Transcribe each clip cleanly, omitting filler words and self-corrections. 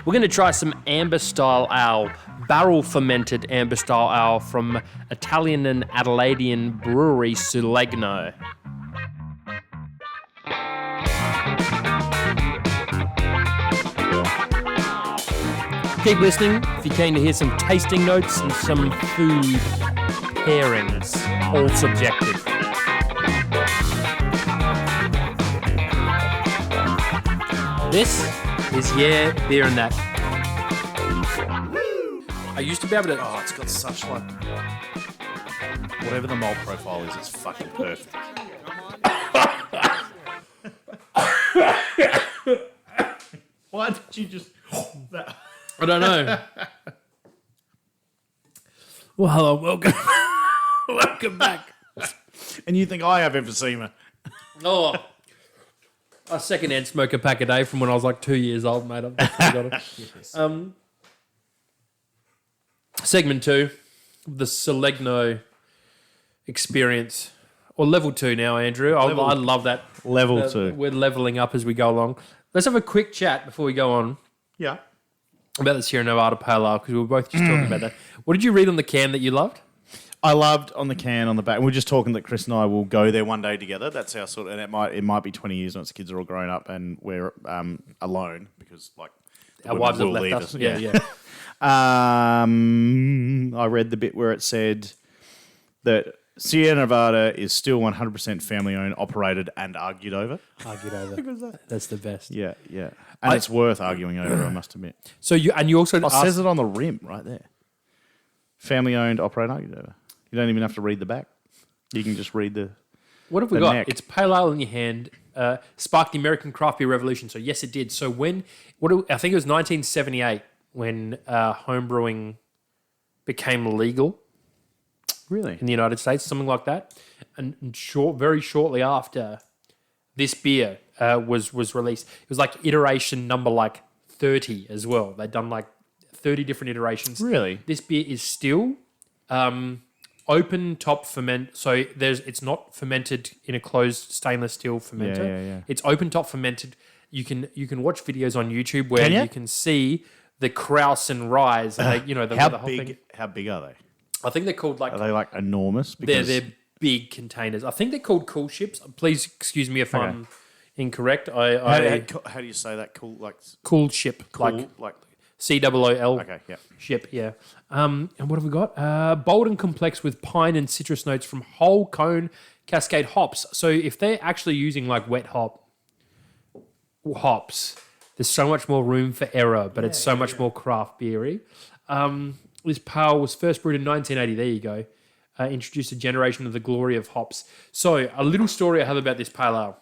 We're going to try some amber-style ale, barrel fermented amber-style ale from Italian and Adelaidean brewery Su Legno. Keep listening if you're keen to hear some tasting notes and some food pairings, all subjective. This is Yeah, Beer and That. I used to be able to... Oh, it's got such like... Whatever the malt profile is, it's fucking perfect. Why did you just... I don't know. Well, hello, welcome. Welcome back. And you think I have emphysema? Oh, I secondhand smoke a pack a day from when I was like 2 years old, mate. I've definitely got it. Yes. Segment 2, the Su Legno experience. Or level 2 now, Andrew. I love that. Level 2. We're leveling up as we go along. Let's have a quick chat before we go on Yeah. about the Sierra Nevada Pale Ale, because we were both just talking about that. What did you read on the can that you loved? I loved on the can on the back. We were just talking that Chris and I will go there one day together. That's our sort of, and it might be 20 years once the kids are all grown up and we're alone because like Our wives have left us. Yeah. I read the bit where it said that Sierra Nevada is still 100% family owned, operated, and argued over. Argued over. That's the best. Yeah. And it's worth arguing over, I must admit. So you also It says it on the rim right there. Family owned, operated, argued over. You don't even have to read the back. You can just read the. What have we got? neck. It's pale ale in your hand. Sparked the American craft beer revolution. So yes, it did. So I think it was 1978 when homebrewing became legal. Really? In the United States, something like that. And very shortly after, this beer was released. It was like iteration number like 30 as well. They'd done like 30 different iterations. Really? This beer is still open top ferment. So it's not fermented in a closed stainless steel fermenter. Yeah. It's open top fermented. You can watch videos on YouTube where you can see the Krause and Rise. And How big are they? I think they're called like... Are they like enormous? They're big containers. I think they're called cool ships. Please excuse me if I'm incorrect. How do you say that? Cool ship. Cool, like COOL. Okay, yeah. Ship, yeah. And what have we got? Bold and complex with pine and citrus notes from whole cone Cascade hops. So if they're actually using like wet hops, there's so much more room for error, but it's so much more craft beery. This pale was first brewed in 1980. There you go. Introduced a generation of the glory of hops. So a little story I have about this pale ale.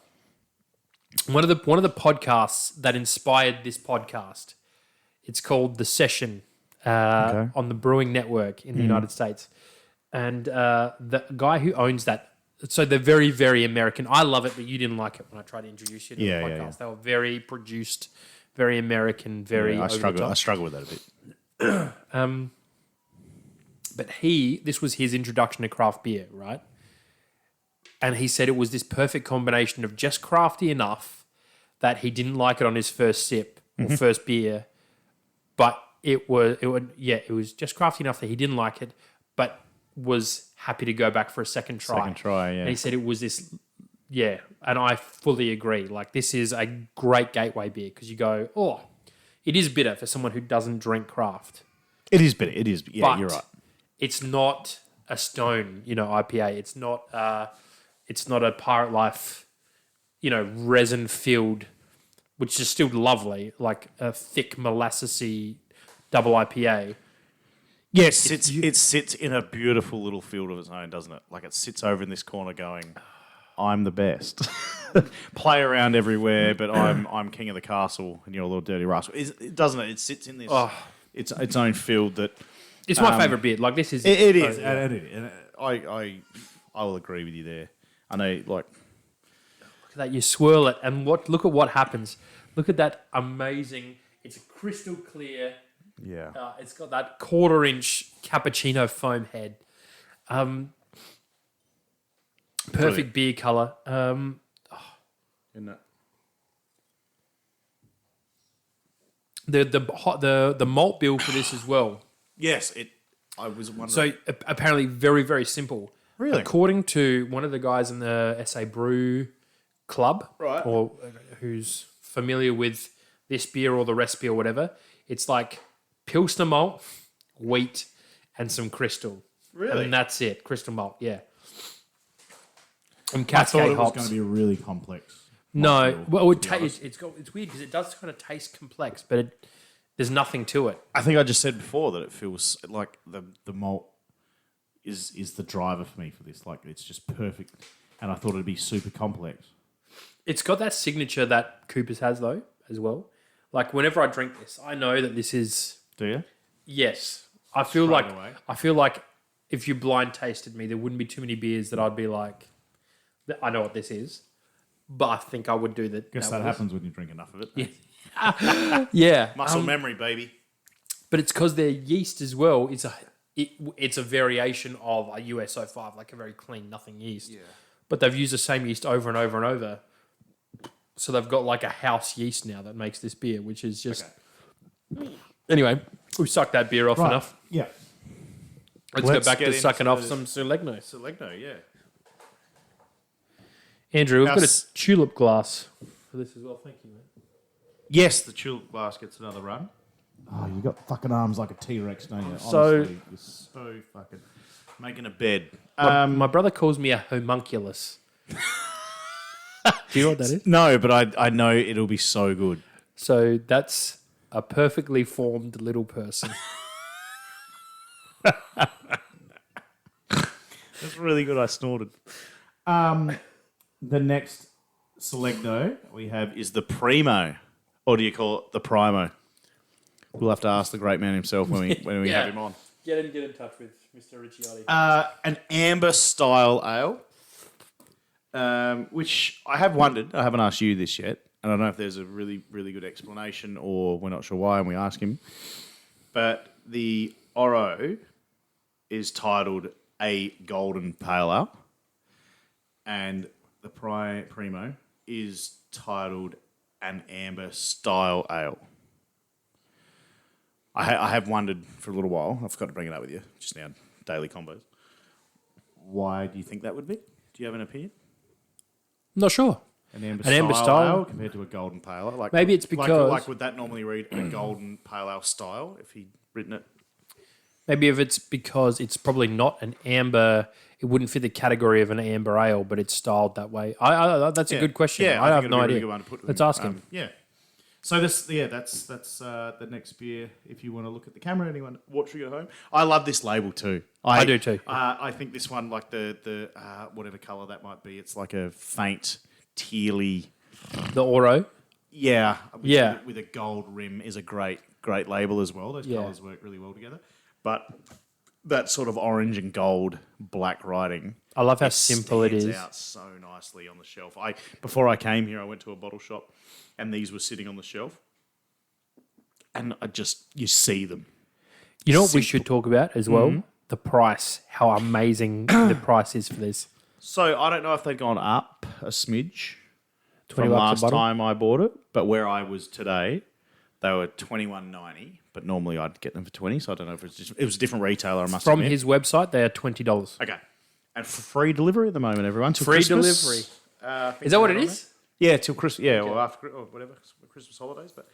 One of the podcasts that inspired this podcast. It's called The Session on the Brewing Network in the United States, and the guy who owns that. So they're very, very American. I love it, but you didn't like it when I tried to introduce you to the podcast. Yeah. They were very produced, very American, very. I struggle with that a bit. But this was his introduction to craft beer, right? And he said it was this perfect combination of just crafty enough that he didn't like it on his first sip or first beer, but it was just crafty enough that he didn't like it, but was happy to go back for a second try. And he said it was this, and I fully agree. Like this is a great gateway beer because you go, oh, it is bitter for someone who doesn't drink craft. It is bitter. It is. Yeah, but you're right. It's not a stone, IPA. It's not a Pirate Life, resin filled, which is still lovely, like a thick molassesy double IPA. Yes, it sits in a beautiful little field of its own, doesn't it? Like it sits over in this corner going, I'm the best. Play around everywhere, but I'm king of the castle and you're a little dirty rascal. Doesn't it? It sits in this its own field that... It's my favourite beer. Like this is... It is. And I will agree with you there. I know, like... Look at that. You swirl it and look at what happens. Look at that amazing... It's a crystal clear... Yeah. It's got that 1/4-inch cappuccino foam head. Perfect beer colour. Isn't it? The malt bill for this as well. Yes, I was wondering. So apparently very, very simple. Really? According to one of the guys in the SA Brew Club, Right. or who's familiar with this beer or the recipe or whatever, it's like Pilsner malt, wheat, and some crystal. Really? And that's it. Crystal malt, yeah. And I thought Cascade it was hops. going to be really complex. No, well, to be honest. it's weird because it does kind of taste complex, but there's nothing to it. I think I just said before that it feels like the malt is the driver for me for this. Like it's just perfect, and I thought it'd be super complex. It's got that signature that Cooper's has though as well. Like whenever I drink this, I know that this is Do you? yes. I feel Straight like away. if you blind tasted me, there wouldn't be too many beers that I'd be like, I know what this is, but I think I would do that. Guess that happens when you drink enough of it. Yeah. Yeah, Muscle memory, baby. but it's because their yeast as well is it's a variation of a USO5, like a very clean, nothing yeast. Yeah. But they've used the same yeast over and over and over. So they've got like a house yeast now that makes this beer, which is just... Okay. Anyway, we've sucked that beer off Right. enough. Yeah. Let's Let's go back get to sucking into off some Su Legno. Su Legno, yeah. Andrew, we've got How's- a tulip glass for this as well. Thank you, mate. Yes, the tulip glass gets another run. Oh, you got fucking arms like a T-Rex, don't you? So- Honestly, you're so fucking... Making a bed. My brother calls me a homunculus. Do you know what that is? No, but I know it'll be so good. So that's a perfectly formed little person. That's really good. I snorted. The next Selecno we have Is the Primo, or do you call it the Primo? We'll have to ask the great man himself when we Yeah. have him on. Get in touch with Mr. Ricciotti. An amber style ale, which I have wondered. I haven't asked you this yet, and I don't know if there's a really, really good explanation or we're not sure why, and we ask him. But the Oro is titled a Golden Pale Ale, and the Primo is titled an Amber Style Ale. I have wondered for a little while. I forgot to bring it up with you just now. Daily combos. Why do you think that would be? Do you have an opinion? Not sure. An amber An style, amber style? ale compared to a golden pale ale. Like, Maybe it's because- like would that normally read a golden pale ale style if he'd written it? Maybe if it's because it's probably not an amber, it wouldn't fit the category of an amber ale, but it's styled that way. That's a good question. Yeah, I have think no it'd be a idea. really good one to put Let's them. ask him. Yeah. So that's the next beer. If you want to look at the camera, anyone watching at home, I love this label too. I do too. I think this one, like the whatever color that might be, it's like a faint tealy. The Oro. Yeah, Yeah. with a gold rim is a great label as well. Those Yeah. colors work really well together. But that sort of orange and gold black writing. I love how simple it stands is. out so nicely on the shelf. Before I came here, I went to a bottle shop, and these were sitting on the shelf, and you see them. You know what we should talk about as well? The price. How amazing the price is for this. So I don't know if they've gone up a smidge 20 from bucks a last bottle? time I bought it, but where I was today, they were $21.90. But normally I'd get them for 20. So I don't know if it was a different retailer. I must From admit. his website, they are $20. Okay. And for free delivery at the moment, everyone. Till Free Christmas. delivery. Is that what it is? Yeah, till Christmas. Yeah, or after or whatever, Christmas holidays. But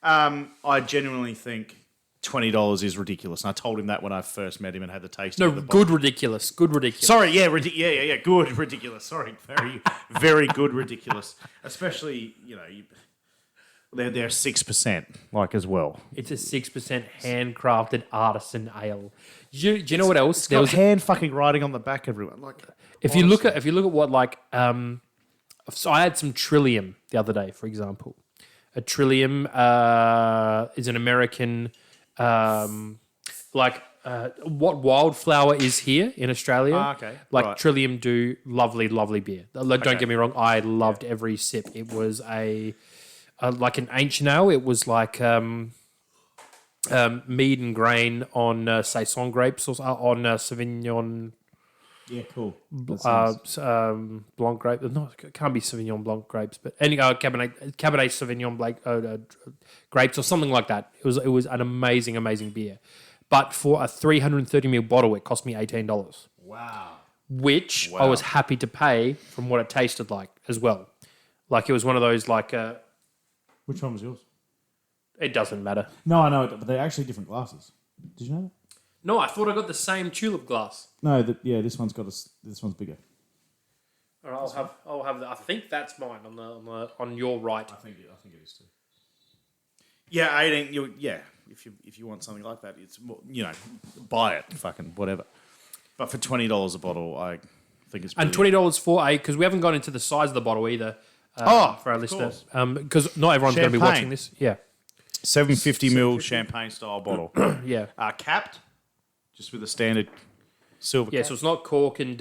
I genuinely think $20 is ridiculous. And I told him that when I first met him and had the taste No, of the good ridiculous. Good ridiculous. Sorry, yeah, yeah, good ridiculous. Sorry, very, very good ridiculous. Especially, they're 6%, like as well. It's a 6% handcrafted artisan ale. Do you know what else? It's got hand fucking writing on the back, everyone. Like, If you look at what like so I had some Trillium the other day, for example. A Trillium is an American what Wildflower is here in Australia. Okay, Like right. Trillium do lovely beer. Like, don't get me wrong, I loved every sip. It was like an ancient ale. It was like mead and grain on Saison grapes or on Sauvignon. Yeah, cool. Blanc grape. No, it can't be Sauvignon Blanc grapes, but any Cabernet Sauvignon Blanc grapes or something like that. It was an amazing beer, but for a 330ml bottle, it cost me $18. Wow. Which I was happy to pay from what it tasted like as well. Like it was one of those like. Which one was yours? It doesn't matter. No, I know, but they're actually different glasses. Did you know that? No, I thought I got the same tulip glass. No, this one's this one's bigger. All right, I'll have. I think that's mine on your right. I think it is too. Yeah, 18. If you want something like that, it's more, buy it, fucking whatever. But for $20 a bottle, I think it's and $20 for because we haven't gone into the size of the bottle either. For our listeners, because not everyone's going to be watching this. Yeah, 750ml champagne style bottle. yeah, capped, just with a standard silver. Yeah, cap. so it's not cork and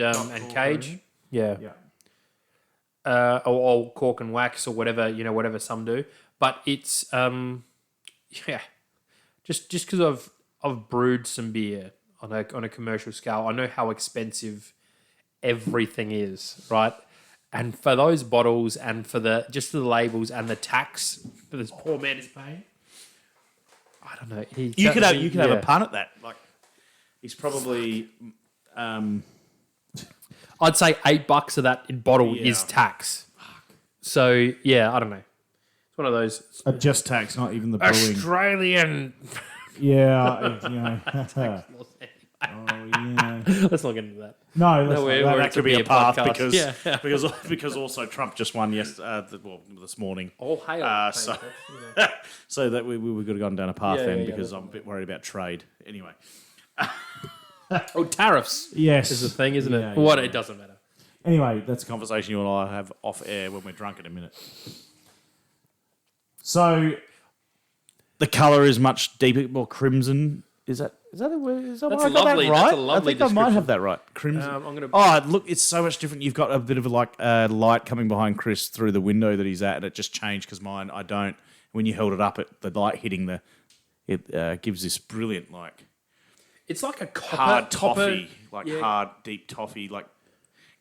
cage. Yeah. Yeah. Or cork and wax or whatever, whatever some do. But it's just because I've brewed some beer on a commercial scale, I know how expensive everything is, right? And for those bottles and for the labels and the tax that this poor man is paying, I don't know. You could have a pun at that. Like he's probably. I'd say $8 of that in bottle is tax. So yeah, I don't know. It's one of those Just tax, not even the brewing. Australian. Yeah, Let's not get into that. No, that could be a path podcast. because also Trump just won this morning. All hail. So that we could have gone down a path because I'm a bit worried about trade. Anyway. Tariffs. Yes, is the thing, isn't it? Yeah. It doesn't matter. Anyway, that's a conversation you and I have off air when we're drunk in a minute. So the colour is much deeper, more crimson. Is that a word? Is that That's I got lovely. that right? That's a lovely I think I might have that right. Crimson. Look, it's so much different. You've got a bit of light coming behind Chris through the window that he's at, and it just changed because mine I don't. When you held it up, the light hitting it gives this brilliant It's like a hard toffee, hard deep toffee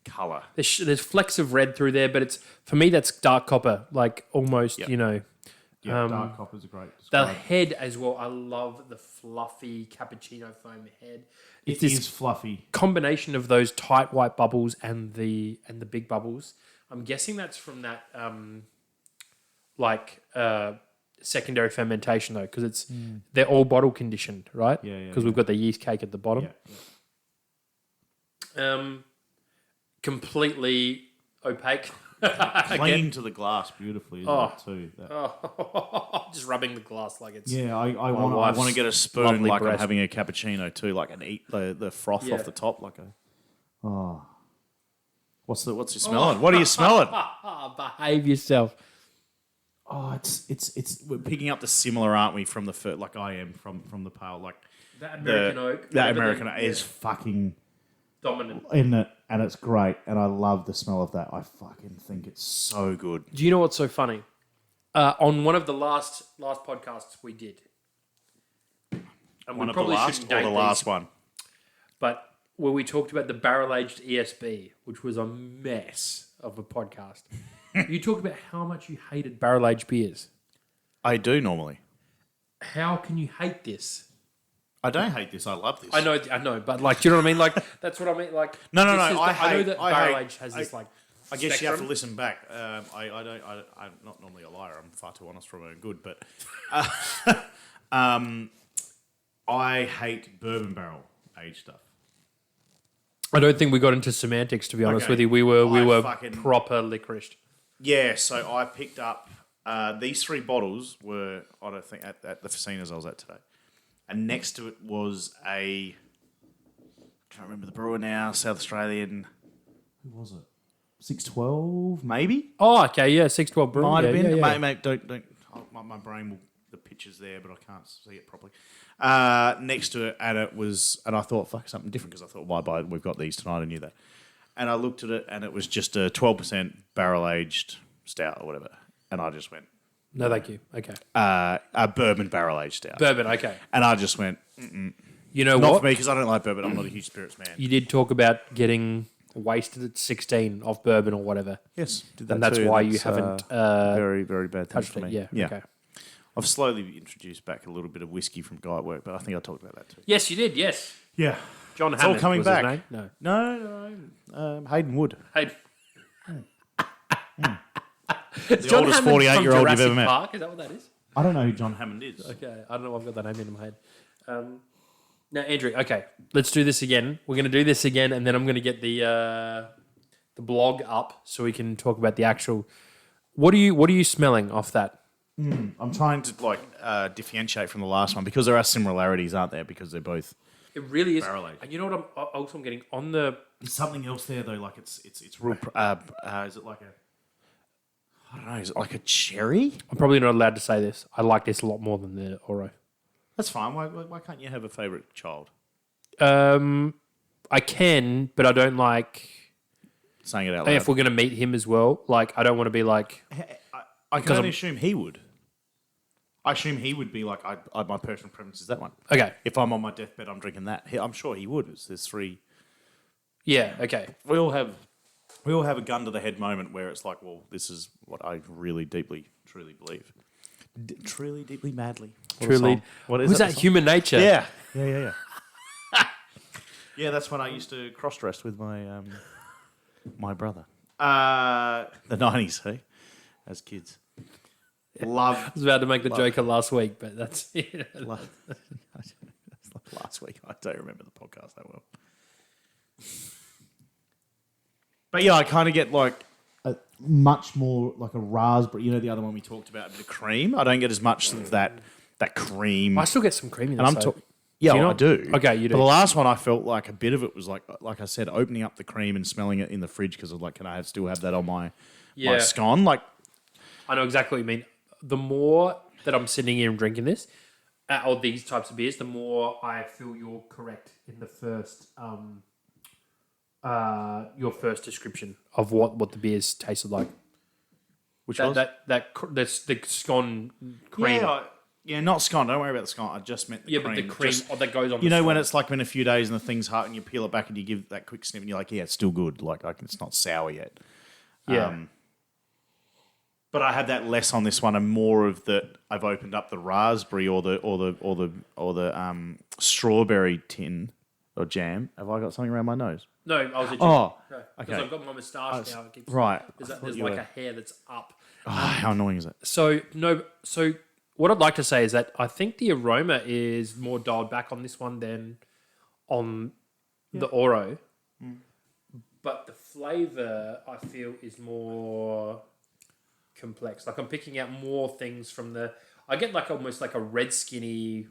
colour. There's flecks of red through there, but for me that's dark copper, almost. dark copper's a great. The head as well. I love the fluffy cappuccino foam head. It is fluffy. Combination of those tight white bubbles and the big bubbles. I'm guessing that's from that secondary fermentation though, because they're all bottle conditioned, right? Yeah. Because we've got the yeast cake at the bottom. Yeah. Completely opaque. Clinging to the glass beautifully too. Just rubbing the glass like it's. Yeah, I want to get a spoon like breast. I'm having a cappuccino too, and eat the froth off the top What's you smelling? What are you smelling? Behave yourself. Oh, it's We're picking up the similar, aren't we? From the I am from the pale that American oak. That American oak is fucking dominant, isn't it? And it's great, and I love the smell of that. I fucking think it's so good. Do you know what's so funny? On one of the last podcasts we did, and one we of probably the last shouldn't or date the last these, one, but where we talked about the barrel-aged ESB, which was a mess of a podcast. You talked about how much you hated barrel-aged beers. I do normally. How can you hate this? I don't hate this. I love this. I know, but do you know what I mean? That's what I mean. No. I know that barrel aged has this I guess spectrum. you have to listen back. I'm not normally a liar. I'm far too honest for my own good. But I hate bourbon barrel aged stuff. I don't think we got into semantics, to be honest with you. We were proper licoriced. Yeah, so I picked up these 3 bottles were I don't think at the Facinas I was at today. And next to it was I can't remember the brewer now, South Australian. Who was it? 612, maybe. Oh, okay, yeah, 612 brew. Might have been. Yeah. Mate, don't. My brain will. The picture's there, but I can't see it properly. Next to it, and I thought, fuck, something different because I thought, why buy? We've got these tonight. I knew that, and I looked at it, and it was just a 12% barrel aged stout or whatever, and I just went. No, thank you. Okay. A bourbon barrel aged stout. Bourbon, okay. And I just went, You know Not what? for me because I don't like bourbon. I'm not a huge spirits man. You did talk about getting wasted at 16 off bourbon or whatever. Yes, did that And that's too. why you haven't very, very bad thing touched for it. me. Yeah. Okay. I've slowly introduced back a little bit of whiskey from Guy at work, but I think I talked about that too. Yes, you did. Yes. Yeah. John It's all Hammond coming was his back. name? No. Hayden Wood. Hey. The oldest 48-year-old you've ever met. Park? Is that what that is? I don't know who John Hammond Hammond is. Okay, I don't know. I've got that name in my head. Now, Andrew. Okay, let's do this again. We're going to do this again, and then I'm going to get the blog up so we can talk about the actual. What are you smelling off that? I'm trying to differentiate from the last one because there are similarities, aren't there? Because they're both. It really is. Barrel aged. And you know what? I'm getting on the. There's something else there though. Like it's real. Is it like a? I don't know. Is it like a cherry? I'm probably not allowed to say this. I like this a lot more than the Oro. That's fine. Why can't you have a favourite child? I can, but I don't like. Saying it out loud. If we're going to meet him as well, like I don't want to be like. I can only assume he would. I assume he would be like, my personal preference is that one. Okay. If I'm on my deathbed, I'm drinking that. I'm sure he would. There's three. Yeah. Okay. We all have a gun to the head moment where it's like, well, this is what I really deeply, truly believe. Truly, deeply, madly. Truly. What is Was that song? Human Nature? Yeah. Yeah, that's when I used to cross-dress with my my brother. The 90s, hey? As kids. Love. I was about to make the Joker last week, but that's it. Last week. I don't remember the podcast that well. But yeah, I kind of get like a much more like a raspberry. You know the other one we talked about a bit of cream. I don't get as much of that cream. I still get some cream in and this. I'm talking. Yeah, Do you I not? do. Okay, you do. But the last one, I felt like a bit of it was like I said, opening up the cream and smelling it in the fridge because I was like, can I still have that on my scone? Like, I know exactly what you mean. The more that I'm sitting here and drinking this, or these types of beers, the more I feel you're correct in the first, your first description of what the beers tasted like. which That's was the scone cream. Yeah, not scone. Don't worry about the scone. I just meant the cream. But the cream Just- that goes on. you the know when scone. it's like been a few days and the thing's hot and you peel it back and you give that quick sniff and you're like, yeah, it's still good. Like it's not sour yet. Yeah. But I had that less on this one and more of the. I've opened up the raspberry or the strawberry tin or jam. Have I got something around my nose? No, I was. Oh, because okay. I've got my moustache now. It keeps, Right. There's like a hair that's up. Oh, how annoying is it? So what I'd like to say is that I think the aroma is more dialed back on this one than on the Oro. But the flavour, I feel, is more complex. Like I'm picking out more things from the... I get like almost like a red skinny,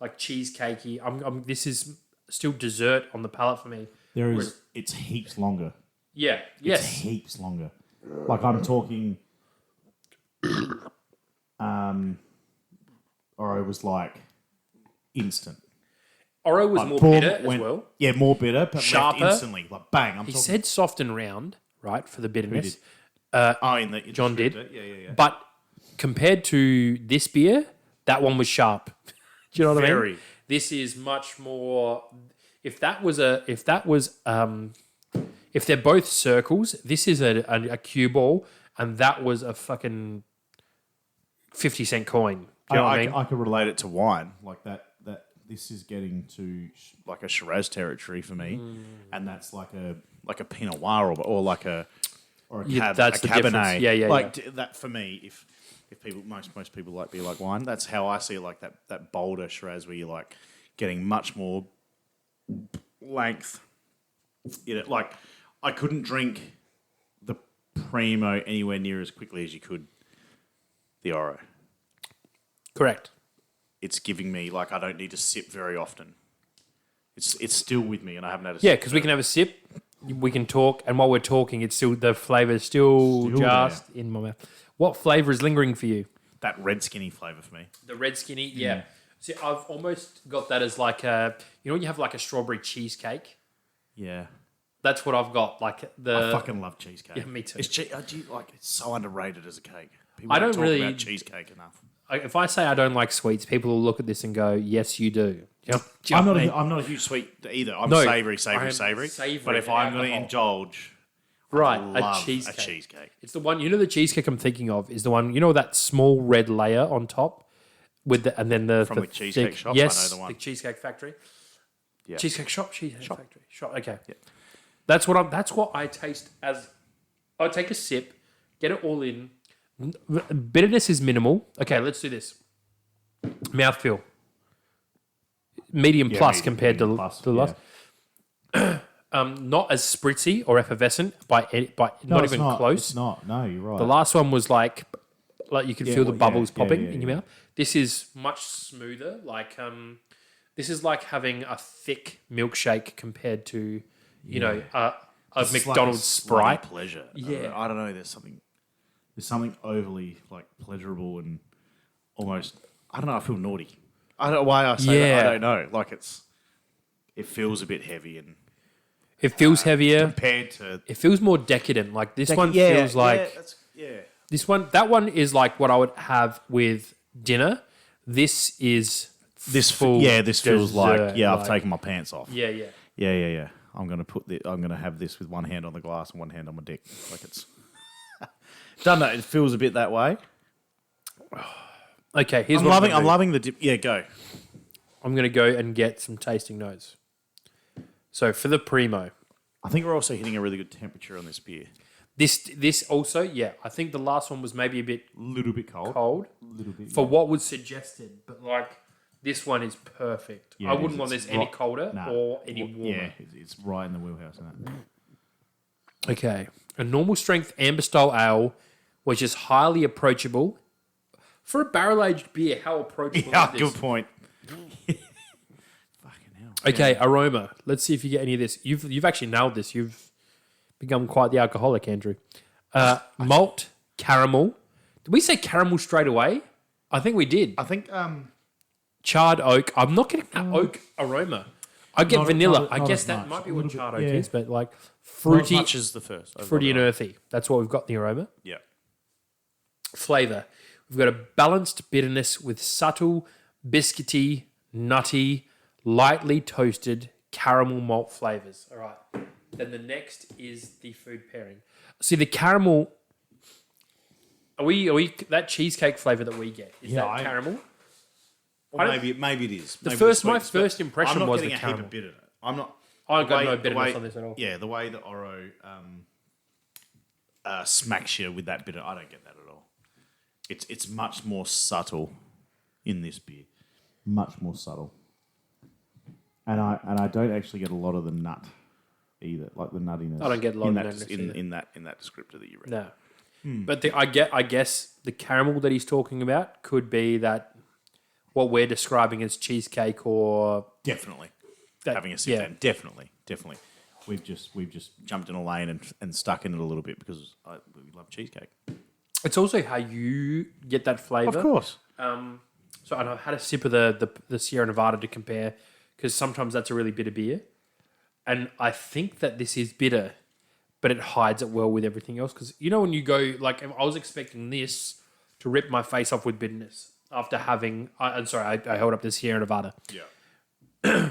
like cheesecakey. This is still dessert on the palate for me. It's heaps longer. Yeah, It's yes. heaps longer. Like I'm talking. Or it was like instant. Oro was Like, more boom, bitter as went- well. Yeah, more bitter, but Sharper. left instantly. Like bang. I'm He talking. said soft and round, right, for the bitterness. In John the did. Yeah. But compared to this beer, that one was sharp. Do you know what I mean? Very. This is much more. If they're both circles, this is a cue ball, and that was a fucking 50-cent coin. Do you know what I mean? I could relate it to wine like that. This is getting to Like a Shiraz territory for me, and that's like a Pinot Noir or like a Yeah, cab, that's a the Cabernet. difference. Yeah. Like that for me, if people most people like beer like wine, that's how I see it. Like that bolder Shiraz where you're like getting much more length. You know, like I couldn't drink the Primo anywhere near as quickly as you could the Oro. Correct. It's giving me like I don't need to sip very often. It's still with me, and I haven't had a Yeah, sip. because we can have a sip, we can talk, and while we're talking, it's still the flavour is still just in my mouth. What flavour is lingering for you? That red skinny flavour for me. The red skinny, yeah. See, I've almost got that as like a, you know, when you have like a strawberry cheesecake. Yeah. That's what I've got. Like I fucking love cheesecake. Yeah, me too. It's so underrated as a cake. People I don't talk really- about cheesecake enough. If I say I don't like sweets, people will look at this and go, "Yes, you do." Do Yep. I'm not a huge sweet either. I'm No, savoury. I am Savoury. savoury But if and I'm going to alcohol. indulge, Right, I a love cheesecake. a cheesecake. It's the one, the cheesecake I'm thinking of is the one, that small red layer on top with and then From the the Cheesecake thick, Shop? I Yes, know the one. Cheesecake Factory. Yeah. Cheesecake Factory. Shop. Okay. Yeah. That's what I taste as I take a sip, get it all in. Bitterness is minimal. Okay, let's do this. Mouthfeel. Medium plus medium- compared medium to plus, the last. Not as spritzy or effervescent by not it's even close. It's not. No, you're right. The last one was like you could feel the bubbles popping in your yeah. mouth. This is much smoother. This is like having a thick milkshake compared to a It's like McDonald's slutty Sprite. pleasure. Yeah. I don't know. There's something overly like pleasurable and almost. I don't know. I feel naughty. I don't know why I say that. I don't know. Like it feels a bit heavy and It feels heavier. compared to It feels more decadent. Like this one feels like that one is like what I would have with dinner. This is this. full This feels like dessert, I've taken my pants off. Yeah. Yeah. I'm gonna have this with one hand on the glass and one hand on my dick. Like it's done that. It feels a bit that way. Okay, here's I'm what loving. I'm I'm gonna do. loving the dip. Yeah, go. I'm gonna go and get some tasting notes. So for the Primo, I think we're also hitting a really good temperature on this beer. this also, yeah, I think the last one was maybe a bit little bit cold. cold Little bit. for what was suggested, but like this one is perfect. Yeah, I it is. wouldn't want It's this any right- colder Nah. or any warmer. Yeah, it's right in the wheelhouse. Isn't it? Okay, a normal strength amber style ale, which is highly approachable. For a barrel aged beer, how approachable Yeah, is good this? point. Fucking hell. Okay, aroma. Let's see if you get any of this. You've actually nailed this. You've become quite the alcoholic, Andrew. Malt, caramel. Did we say caramel straight away? I think we did. I think Charred oak. I'm not getting that oak aroma. I get Not- vanilla. not- I not guess as that much. might be A what little bit, charred oak yeah. is, but like not as fruity, much as the first. fruity and earthy. That's what we've got in the aroma. Yeah. Flavor. We've got a balanced bitterness with subtle, biscuity, nutty, lightly toasted caramel malt flavors. All right. Then the next is the food pairing. See the caramel. Are we that cheesecake flavor that we get? Is that caramel? Or I don't- maybe it is. Maybe my sweetness, first but impression I'm not was getting the a caramel. heap of bitterness. I'm not. I the got way- no the bitterness way- on this at all. Yeah, the way that Oro smacks you with that bitter, I don't get that at all. It's much more subtle in this beer. Much more subtle. And I don't actually get a lot of the nut either, like the nuttiness. I don't get a lot in of that nuttiness either. in that descriptor that you read. No. But I guess the caramel that he's talking about could be that what we're describing as cheesecake or Definitely. that, Having a sip down. Definitely. We've just Jumped in a lane and stuck in it a little bit because we love cheesecake. It's also how you get that flavour. Of course. So and I've had a sip of the Sierra Nevada to compare because sometimes that's a really bitter beer. And I think that this is bitter, but it hides it well with everything else. Because when you go, like, I was expecting this to rip my face off with bitterness after having, I held up the Sierra Nevada. Yeah.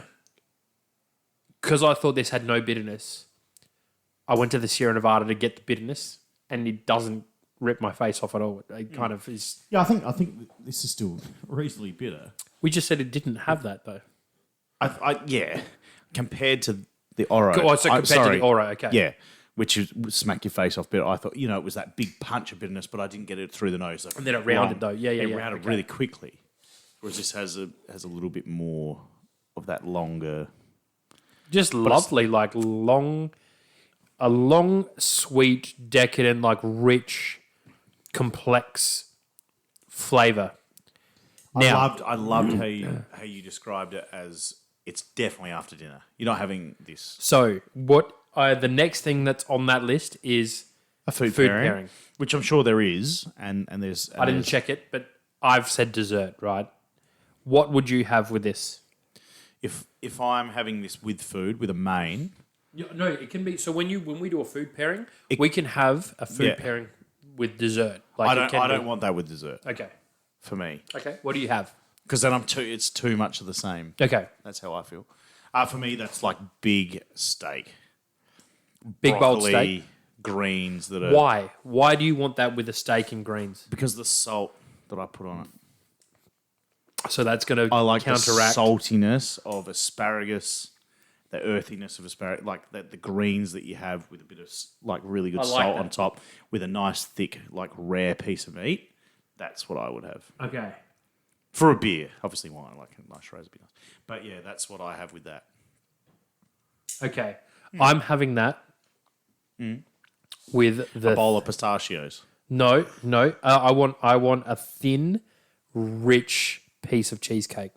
Because I thought this had no bitterness, I went to the Sierra Nevada to get the bitterness, and it doesn't rip my face off at all. It kind of is. Yeah, I think this is still reasonably bitter. We just said it didn't have that though. Yeah. Compared to the Oro. Oh, so compared to the Oro, okay. Yeah. Which is smack your face off bitter. I thought, it was that big punch of bitterness, but I didn't get it through the nose. And then it rounded though. Yeah. It rounded okay. really quickly. Whereas this has a little bit more of that longer. Just lovely, like a long, sweet, decadent, like rich, complex flavor. Now, I loved how you described it as it's definitely after dinner. You're not having this so what? The next thing that's on that list is a food pairing. which I'm sure there is, and there's. I didn't check it, but I've said dessert, right? What would you have with this? If I'm having this with food with a main, No, it can be. So when we do a food pairing, we can have a food Yeah. pairing with dessert. Like I don't want that with dessert. Okay. For me, Okay. What do you have? Because then it's too much of the same. Okay. That's how I feel. For me, that's like big steak. Big bold Broccoli, steak. greens that are... Why? Why do you want that with the steak and greens? Because of the salt that I put on it. So that's going to I like counteract the saltiness of asparagus, the earthiness of asparagus, like the greens that you have with a bit of like really good salt on top with a nice thick, like rare piece of meat. That's what I would have. Okay. For a beer. Obviously wine, like a nice Shiraz would be nice. But yeah, that's what I have with that. Okay. I'm having that with the... A bowl of pistachios. No. I want a thin, rich piece of cheesecake.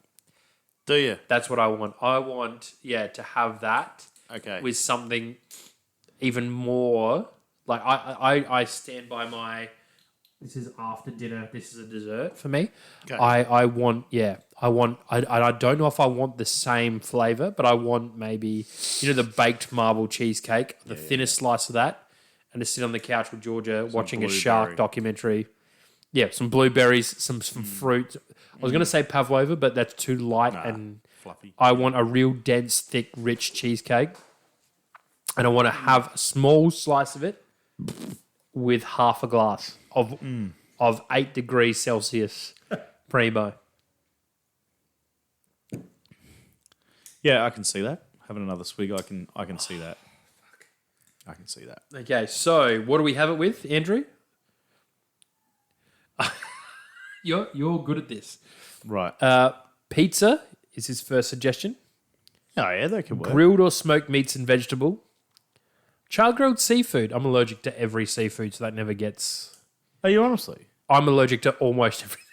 Do you? That's what I want. I want, to have that with something even more. Like, I stand by my... This is after dinner. This is a dessert for me. Okay. I don't know if I want the same flavor, but I want maybe, the baked marble cheesecake, the thinnest slice of that, and to sit on the couch with Georgia watching a shark documentary. Yeah, some blueberries, some fruit. I was going to say pavlova, but that's too light and fluffy. I want a real dense, thick, rich cheesecake, and I want to have a small slice of it with half a glass of 8 degrees Celsius Primo. Yeah, I can see that. Having another swig, I can see that. I can see that. Okay, so what do we have it with, Andrew? You're good at this. Right. Pizza is his first suggestion. Oh, yeah, that could work. Grilled or smoked meats and vegetable. Char-grilled seafood. I'm allergic to every seafood, so that never gets... Are you honestly? I'm allergic to almost everything.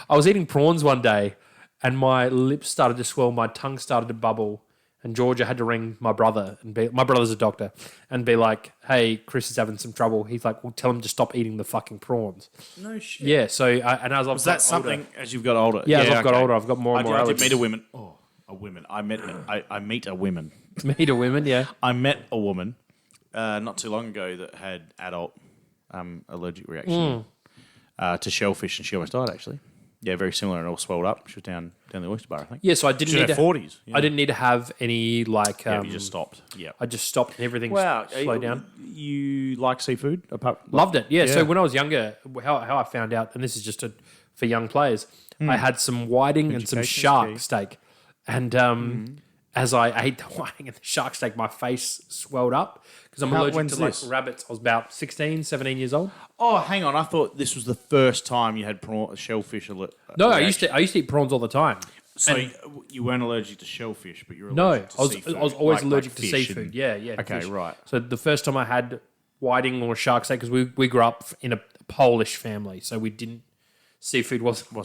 I was eating prawns one day, and my lips started to swell, my tongue started to bubble, and Georgia had to ring my brother, my brother's a doctor, and be like, hey, Chris is having some trouble. He's like, well, tell him to stop eating the fucking prawns. No shit. Yeah, so, and as I've Was that got something older, as you've got older? Yeah, as I've got older, I've got more and more I did allergies. meet a woman. Oh, a woman. I meet a woman. Me to women, yeah. I met a woman not too long ago that had adult allergic reaction to shellfish, and she almost died, actually. Yeah, very similar, and all swelled up. She was down the oyster bar, I think. Yeah, so I didn't She's need in to... her 40s. Yeah. I didn't need to have any, like... Yeah, you just stopped. Yeah. I just stopped and everything slowed down. You like seafood? Loved it, yeah. So when I was younger, how I found out, and this is just for young players, I had some whiting and some Education's shark key. steak. And as I ate the whiting and the shark steak, my face swelled up because I'm allergic when's to like this? rabbits. I was about 16, 17 years old. Oh, hang on. I thought this was the first time you had shellfish. No, I used to eat prawns all the time. So you weren't allergic to shellfish, but you were No, allergic to seafood. I was always like allergic to fish seafood. and- Yeah. Okay, fish. right. So the first time I had whiting or shark steak, because we grew up in a Polish family, so we didn't... Seafood wasn't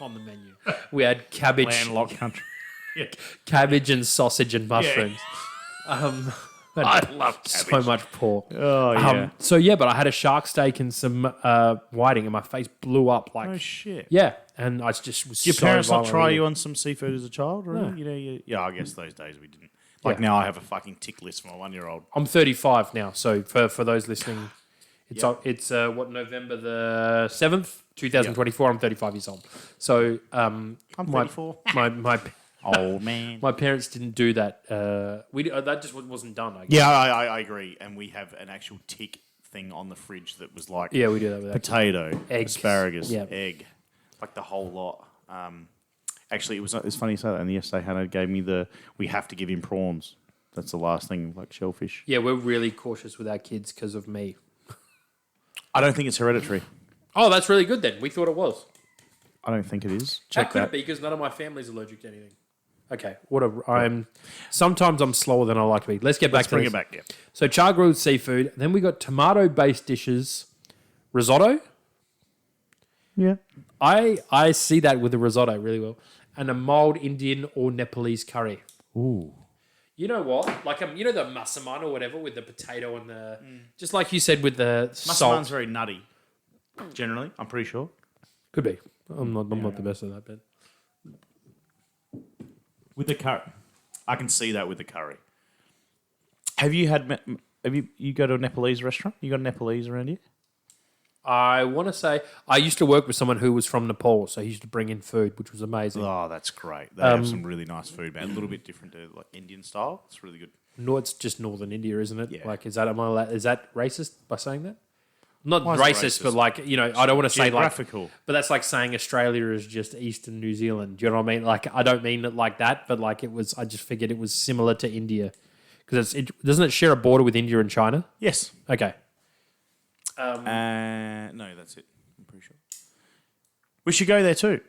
on the menu. We had cabbage, Landlocked country. cabbage and sausage and mushrooms. I love cabbage. So much pork. Oh, yeah. But I had a shark steak and some whiting, and my face blew up like. Oh, shit. Yeah, and I just was. Did your so parents not violent try with you it. on some seafood as a child? Or No. Yeah, I guess those days we didn't. Like Yeah. now I have a fucking tick list for my 1-year-old. I'm 35 now, so for those listening, it's November the 7th, 2024. I'm 35 years old. So I'm 34. My Old man. my parents didn't do that. That just wasn't done. I guess. Yeah, I agree. And we have an actual tick thing on the fridge that was like Yeah, we do that with that. potato, Eggs. asparagus, Yeah. egg, like the whole lot. Actually, it's funny you say that. And yesterday, Hannah gave me we have to give him prawns. That's the last thing, like shellfish. Yeah, we're really cautious with our kids because of me. I don't think it's hereditary. Oh, that's really good then. We thought it was. I don't think it is. How Check could that. it be? Because none of my family's allergic to anything. Okay, sometimes I'm slower than I like to be. Let's get back to Bring this. it back, yeah. So char-grilled seafood. Then we got tomato-based dishes. Risotto. Yeah. I see that with the risotto really well. And a mild Indian or Nepalese curry. Ooh. You know what? Like, the massaman or whatever with the potato and the... Just like you said with the Massaman's salt. very nutty, generally, I'm pretty sure. Could be. I'm not the best at that, but... With the curry. I can see that with the curry. Have you had... you go to a Nepalese restaurant? You got a Nepalese around here? I want to say I used to work with someone who was from Nepal, so he used to bring in food, which was amazing. Oh, that's great. They have some really nice food, man. A little bit different to like Indian style. It's really good. No, it's just northern India, isn't it? Yeah. Like, is that racist by saying that? Not Why is it racist, but racist? like, you know, I don't want to say like, Geographical. but that's like saying Australia is just eastern New Zealand. Do you know what I mean? Like, I don't mean it like that, but like it was. I just figured it was similar to India because doesn't it share a border with India and China? Yes. Okay. No, that's it. I'm pretty sure. We should go there too.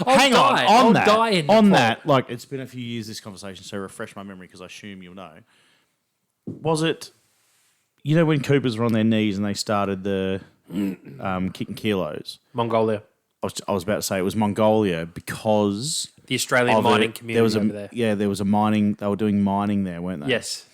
Hang on that. On that, like it's been a few years this conversation, so refresh my memory because I assume you'll know. Was it, you know, when Coopers were on their knees and they started the kicking kilos? Mongolia, I was about to say it was Mongolia because the Australian of mining it. community over there. Yeah, there was a mining. They were doing mining there, weren't they? Yes,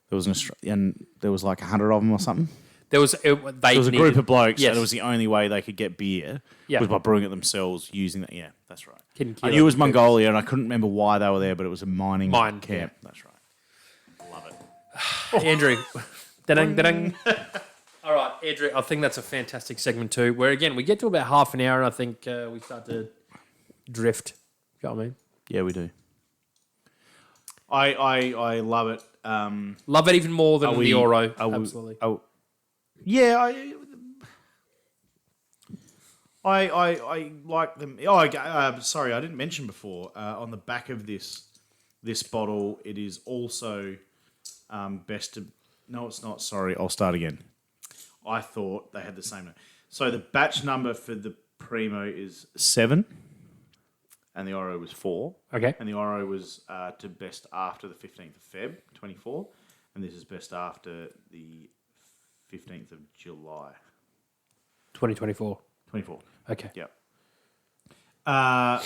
There was and there was like 100 of them or something. there was. There was a group of blokes, Yes. and it was the only way they could get beer Yeah. was by brewing it themselves using that. Yeah, that's right. Kicking I kilos knew it was of Mongolia, and I couldn't remember why they were there, but it was a mining Mine, camp. yeah. That's right. Love it. Andrew. Da-dang, da-dang. All right, Andrew, I think that's a fantastic segment too, where again, we get to about half an hour and I think we start to drift. You know what I mean? Yeah, we do. I love it. Love it even more than the Oro. are we- Absolutely. Yeah, I like them. Oh, sorry, I didn't mention before. On the back of this bottle, it is also best to. No, it's not. Sorry, I'll start again. I thought they had the same name. So the batch number for the Primo is 7, and the Oro was 4. Okay. And the Oro was to best after the 15th of Feb, 24, and this is best after the 15th of July, 2024. 24. Okay. Yep. I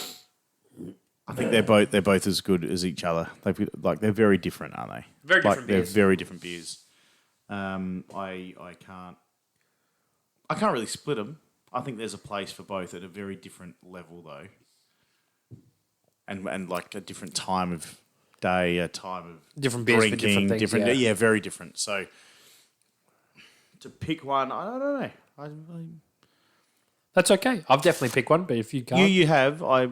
think they're both as good as each other. They're very different, aren't they? Very different beers. They're very different beers. I can't really split them. I think there's a place for both at a very different level though, and like a different time of day, a time of Different beers for drinking, different things. yeah, very different. So to pick one, I don't know. That's okay. I've definitely picked one, but if you can't. You have. I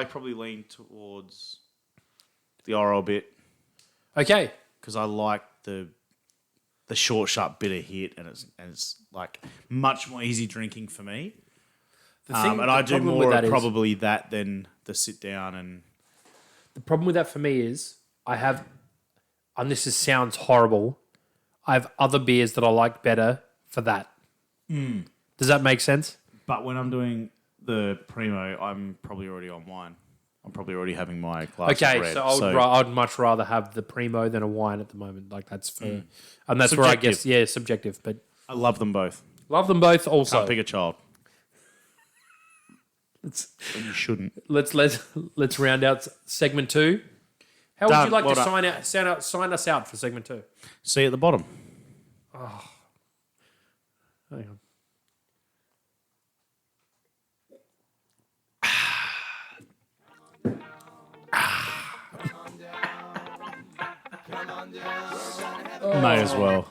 probably lean towards the Oro a bit Okay. because I like the short, sharp, bitter hit, and it's like much more easy drinking for me. The thing, And I do problem more with that of is- probably that than the sit down and The problem with that for me is I have, and sounds horrible, I have other beers that I like better for that. Does that make sense? But when I'm doing the Primo, I'm probably already on wine. I'm probably already having my glass of Okay, red. so I'd much rather have the Primo than a wine at the moment. Like that's for, and that's where I guess Subjective. subjective, but I love them both. love them both. Also, Can't pick a child. And you shouldn't. let's round out segment 2. How would Done. you like Well to done. sign us out for segment 2? See at the bottom. Hang on. May as well.